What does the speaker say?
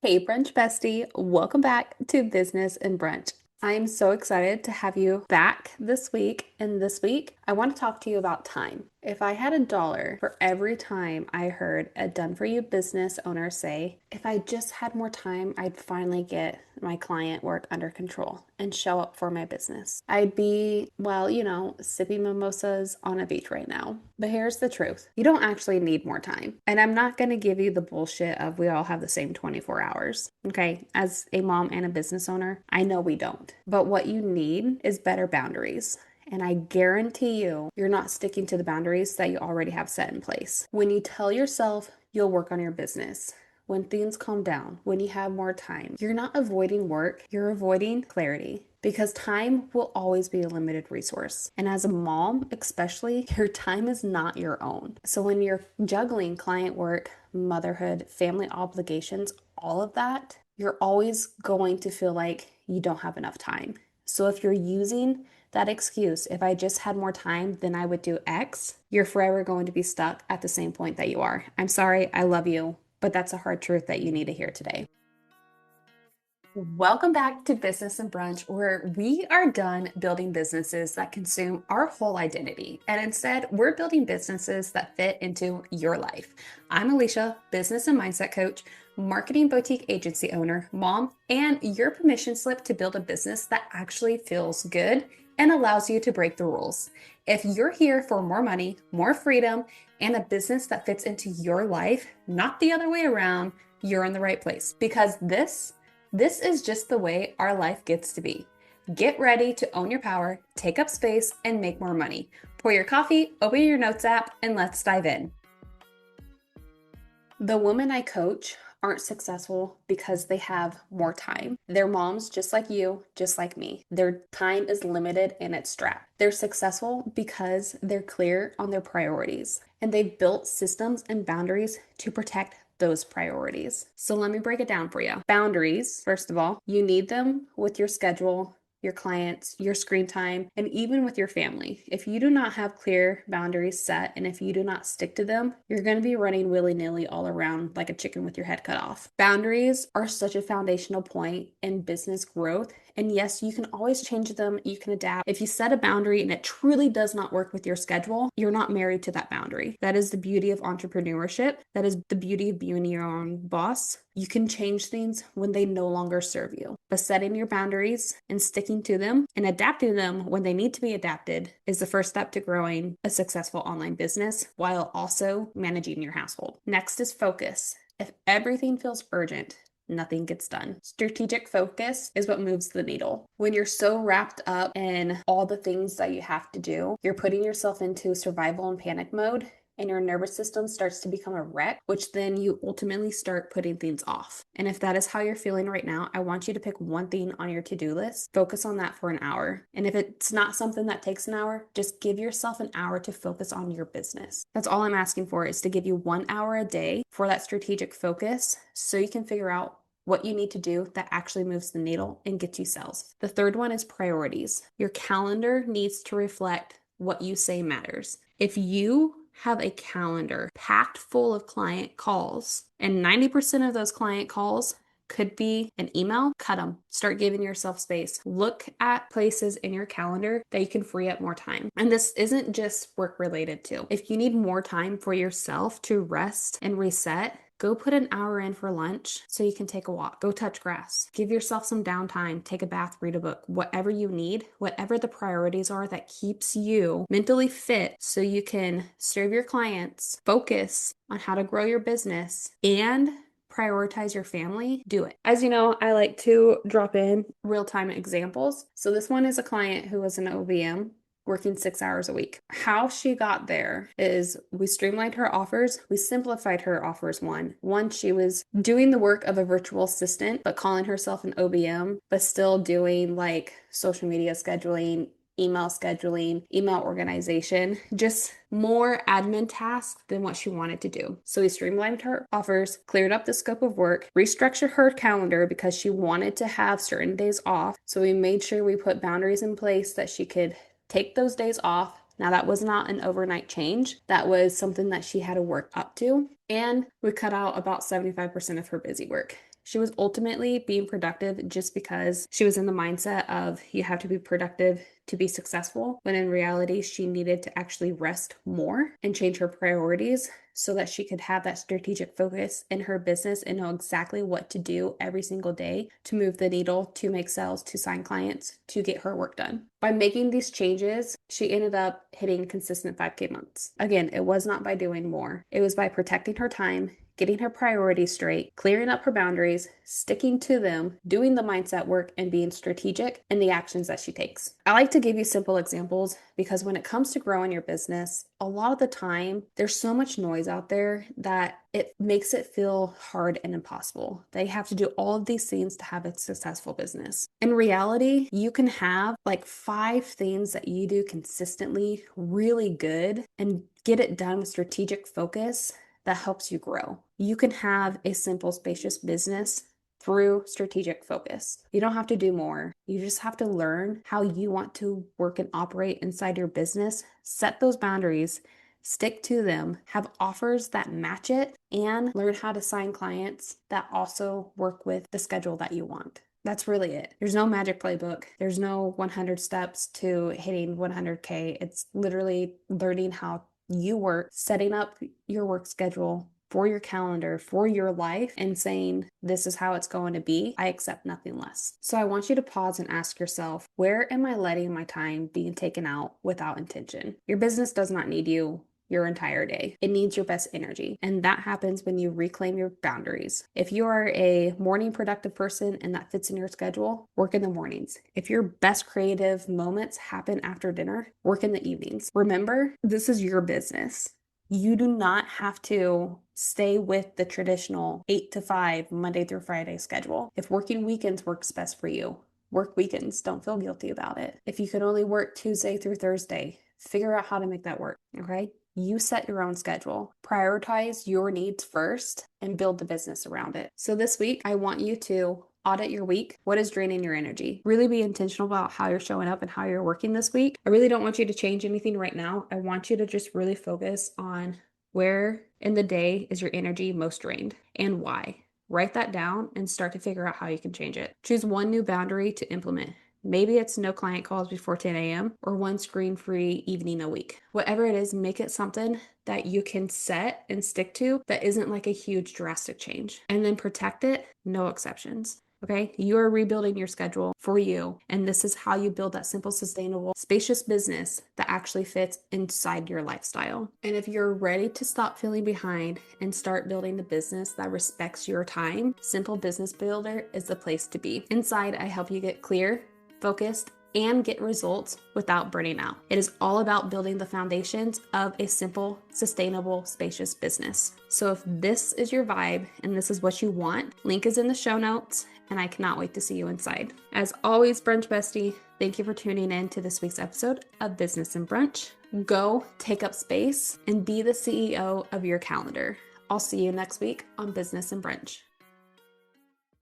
Hey, Brunch Bestie, welcome back to Business and Brunch. I'm so excited to have you back this week. And this week, I want to talk to you about time. If I had $1 for every time I heard a done for you business owner say, if I just had more time, I'd finally get my client work under control and show up for my business. I'd be, sipping mimosas on a beach right now. But here's the truth. You don't actually need more time. And I'm not going to give you the bullshit of we all have the same 24 hours. Okay. As a mom and a business owner, I know we don't. But what you need is better boundaries. And I guarantee you're not sticking to the boundaries that you already have set in place. When you tell yourself you'll work on your business, when things calm down, when you have more time, you're not avoiding work, you're avoiding clarity. Because time will always be a limited resource. And as a mom, especially, your time is not your own. So when you're juggling client work, motherhood, family obligations, all of that, you're always going to feel like you don't have enough time. So if you're using that excuse, if I just had more time, then I would do X, you're forever going to be stuck at the same point that you are. I'm sorry, I love you, but that's a hard truth that you need to hear today. Welcome back to Business and Brunch, where we are done building businesses that consume our whole identity. And instead, we're building businesses that fit into your life. I'm Alicia, business and mindset coach, marketing boutique agency owner, mom, and your permission slip to build a business that actually feels good and allows you to break the rules. If you're here for more money, more freedom, and a business that fits into your life, not the other way around, you're in the right place, because this is just the way our life gets to be. Get ready to own your power, take up space, and make more money. Pour your coffee, open your notes app, and let's dive in. The women I coach aren't successful because they have more time. They're moms just like you, just like me. Their time is limited and it's strapped. They're successful because they're clear on their priorities and they've built systems and boundaries to protect those priorities. So let me break it down for you. Boundaries, first of all, you need them with your schedule, your clients, your screen time, and even with your family. If you do not have clear boundaries set and if you do not stick to them, you're going to be running willy-nilly all around like a chicken with your head cut off. Boundaries are such a foundational point in business growth. And yes, you can always change them. You can adapt. If you set a boundary and it truly does not work with your schedule, you're not married to that boundary. That is the beauty of entrepreneurship. That is the beauty of being your own boss. You can change things when they no longer serve you. But setting your boundaries and sticking to them and adapting them when they need to be adapted is the first step to growing a successful online business while also managing your household. Next is focus. If everything feels urgent, nothing gets done. Strategic focus is what moves the needle. When you're so wrapped up in all the things that you have to do, you're putting yourself into survival and panic mode, and your nervous system starts to become a wreck, which then you ultimately start putting things off. And if that is how you're feeling right now, I want you to pick one thing on your to-do list, focus on that for an hour. And if it's not something that takes an hour, just give yourself an hour to focus on your business. That's all I'm asking for, is to give you 1 hour a day for that strategic focus so you can figure out what you need to do that actually moves the needle and gets you sales. The third one is priorities. Your calendar needs to reflect what you say matters. If you have a calendar packed full of client calls and 90% of those client calls could be an email, cut them. Start giving yourself space. Look at places in your calendar that you can free up more time. And this isn't just work related too. If you need more time for yourself to rest and reset, go put an hour in for lunch so you can take a walk. Go touch grass. Give yourself some downtime. Take a bath, read a book. Whatever you need, whatever the priorities are that keeps you mentally fit so you can serve your clients, focus on how to grow your business, and prioritize your family, do it. As you know, I like to drop in real-time examples. So this one is a client who was an OBM working 6 hours a week. How she got there is we streamlined her offers. We simplified her offers. One, she was doing the work of a virtual assistant, but calling herself an OBM, but still doing like social media scheduling, email organization, just more admin tasks than what she wanted to do. So we streamlined her offers, cleared up the scope of work, restructured her calendar because she wanted to have certain days off. So we made sure we put boundaries in place that she could take those days off. Now, that was not an overnight change. That was something that she had to work up to. And we cut out about 75% of her busy work. She was ultimately being productive just because she was in the mindset of you have to be productive to be successful, when in reality, she needed to actually rest more and change her priorities so that she could have that strategic focus in her business and know exactly what to do every single day to move the needle, to make sales, to sign clients, to get her work done. By making these changes, she ended up hitting consistent 5K months. Again, it was not by doing more. It was by protecting her time, getting her priorities straight, clearing up her boundaries, sticking to them, doing the mindset work, and being strategic in the actions that she takes. I like to give you simple examples because when it comes to growing your business, a lot of the time there's so much noise out there that it makes it feel hard and impossible. They have to do all of these things to have a successful business. In reality, you can have like 5 things that you do consistently really good and get it done with strategic focus that helps you grow. You can have a simple, spacious business through strategic focus. You don't have to do more. You just have to learn how you want to work and operate inside your business, set those boundaries, stick to them, have offers that match it, and learn how to sign clients that also work with the schedule that you want. That's really it. There's no magic playbook. There's no 100 steps to hitting 100K. It's literally learning how you work, setting up your work schedule for your calendar, for your life, and saying, this is how it's going to be. I accept nothing less. So I want you to pause and ask yourself, where am I letting my time being taken out without intention? Your business does not need you your entire day. It needs your best energy. And that happens when you reclaim your boundaries. If you are a morning productive person and that fits in your schedule, work in the mornings. If your best creative moments happen after dinner, work in the evenings. Remember, this is your business. You do not have to stay with the traditional 8 to 5 Monday through Friday schedule. If working weekends works best for you, work weekends. Don't feel guilty about it. If you can only work Tuesday through Thursday, figure out how to make that work, okay? You set your own schedule. Prioritize your needs first and build the business around it. So this week, I want you to audit your week. What is draining your energy? Really be intentional about how you're showing up and how you're working this week. I really don't want you to change anything right now. I want you to just really focus on where in the day is your energy most drained and why. Write that down and start to figure out how you can change it. Choose one new boundary to implement. Maybe it's no client calls before 10 a.m. or one screen-free evening a week. Whatever it is, make it something that you can set and stick to that isn't like a huge drastic change. And then protect it, no exceptions. Okay, you are rebuilding your schedule for you. And this is how you build that simple, sustainable, spacious business that actually fits inside your lifestyle. And if you're ready to stop feeling behind and start building the business that respects your time, Simple Business Builder is the place to be. Inside, I help you get clear, focused, and get results without burning out. It is all about building the foundations of a simple, sustainable, spacious business. So if this is your vibe and this is what you want, link is in the show notes, and I cannot wait to see you inside. As always, Brunch Bestie, thank you for tuning in to this week's episode of Business and Brunch. Go take up space and be the CEO of your calendar. I'll see you next week on Business and Brunch.